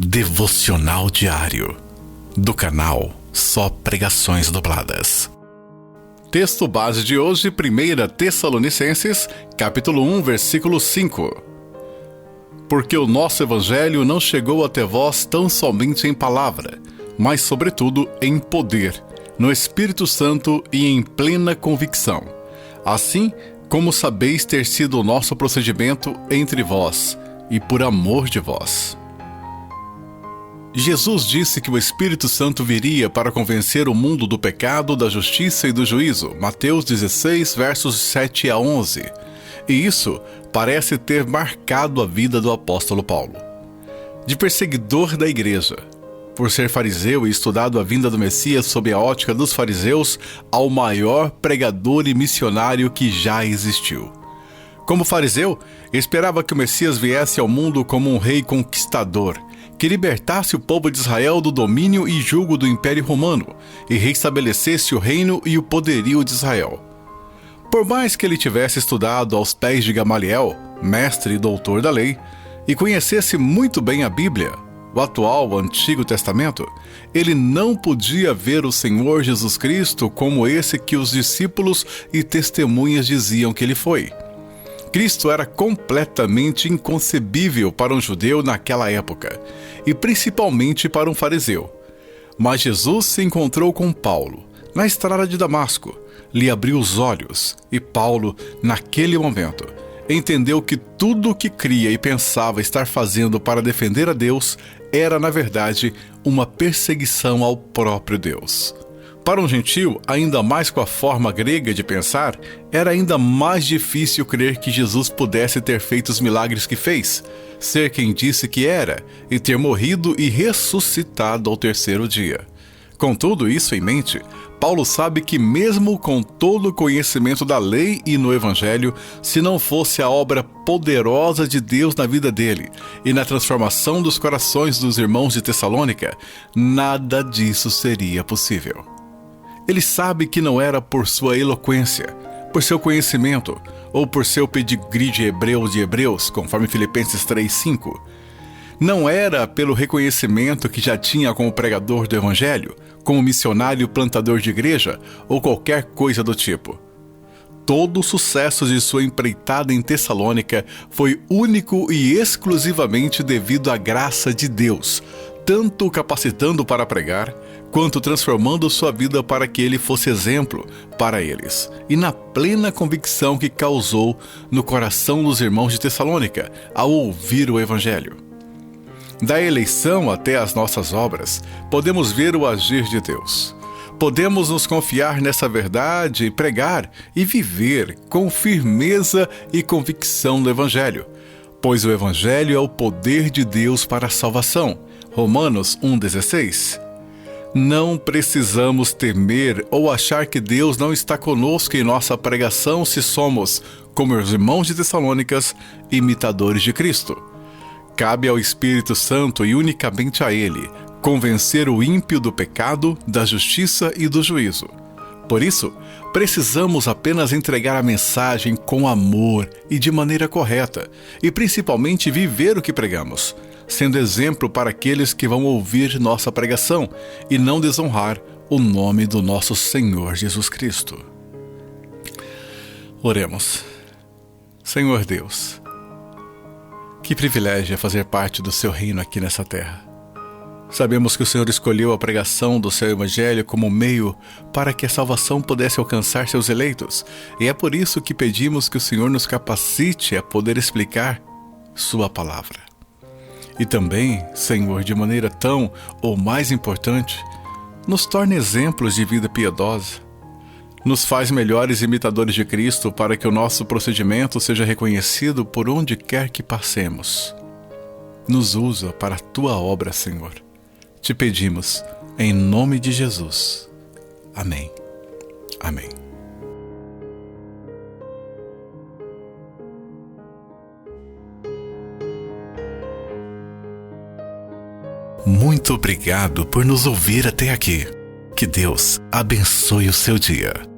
Devocional Diário, do canal Só Pregações Dubladas. Texto base de hoje, 1 Tessalonicenses, capítulo 1, versículo 5. Porque o nosso evangelho não chegou até vós tão somente em palavra, mas sobretudo em poder, no Espírito Santo e em plena convicção. Assim como sabeis ter sido o nosso procedimento entre vós, e por amor de vós. Jesus disse que o Espírito Santo viria para convencer o mundo do pecado, da justiça e do juízo. Mateus 16, versos 7 a 11. E isso parece ter marcado a vida do apóstolo Paulo. De perseguidor da igreja, por ser fariseu e estudado a vinda do Messias sob a ótica dos fariseus, ao maior pregador e missionário que já existiu. Como fariseu, esperava que o Messias viesse ao mundo como um rei conquistador, que libertasse o povo de Israel do domínio e jugo do Império Romano e restabelecesse o reino e o poderio de Israel. Por mais que ele tivesse estudado aos pés de Gamaliel, mestre e doutor da lei, e conhecesse muito bem a Bíblia, o atual Antigo Testamento, ele não podia ver o Senhor Jesus Cristo como esse que os discípulos e testemunhas diziam que ele foi. Cristo era completamente inconcebível para um judeu naquela época, e principalmente para um fariseu. Mas Jesus se encontrou com Paulo, na estrada de Damasco, lhe abriu os olhos, e Paulo, naquele momento, entendeu que tudo o que cria e pensava estar fazendo para defender a Deus era, na verdade, uma perseguição ao próprio Deus. Para um gentio, ainda mais com a forma grega de pensar, era ainda mais difícil crer que Jesus pudesse ter feito os milagres que fez, ser quem disse que era, e ter morrido e ressuscitado ao terceiro dia. Com tudo isso em mente, Paulo sabe que mesmo com todo o conhecimento da lei e no Evangelho, se não fosse a obra poderosa de Deus na vida dele e na transformação dos corações dos irmãos de Tessalônica, nada disso seria possível. Ele sabe que não era por sua eloquência, por seu conhecimento ou por seu pedigree de Hebreus, conforme Filipenses 3:5. Não era pelo reconhecimento que já tinha como pregador do Evangelho, como missionário plantador de igreja ou qualquer coisa do tipo. Todo o sucesso de sua empreitada em Tessalônica foi único e exclusivamente devido à graça de Deus, tanto o capacitando para pregar, quanto transformando sua vida para que ele fosse exemplo para eles, e na plena convicção que causou no coração dos irmãos de Tessalônica ao ouvir o Evangelho. Da eleição até as nossas obras, podemos ver o agir de Deus. Podemos nos confiar nessa verdade e pregar e viver com firmeza e convicção do Evangelho, pois o Evangelho é o poder de Deus para a salvação. Romanos 1,16. Não precisamos temer ou achar que Deus não está conosco em nossa pregação se somos, como os irmãos de Tessalônicas, imitadores de Cristo. Cabe ao Espírito Santo e unicamente a Ele convencer o ímpio do pecado, da justiça e do juízo. Por isso, precisamos apenas entregar a mensagem com amor e de maneira correta, e principalmente viver o que pregamos, sendo exemplo para aqueles que vão ouvir nossa pregação e não desonrar o nome do nosso Senhor Jesus Cristo. Oremos. Senhor Deus, que privilégio é fazer parte do seu reino aqui nessa terra. Sabemos que o Senhor escolheu a pregação do seu Evangelho como meio para que a salvação pudesse alcançar seus eleitos, e é por isso que pedimos que o Senhor nos capacite a poder explicar sua palavra. E também, Senhor, de maneira tão ou mais importante, nos torne exemplos de vida piedosa. Nos faz melhores imitadores de Cristo para que o nosso procedimento seja reconhecido por onde quer que passemos. Nos usa para a tua obra, Senhor. Te pedimos, em nome de Jesus. Amém. Amém. Muito obrigado por nos ouvir até aqui. Que Deus abençoe o seu dia.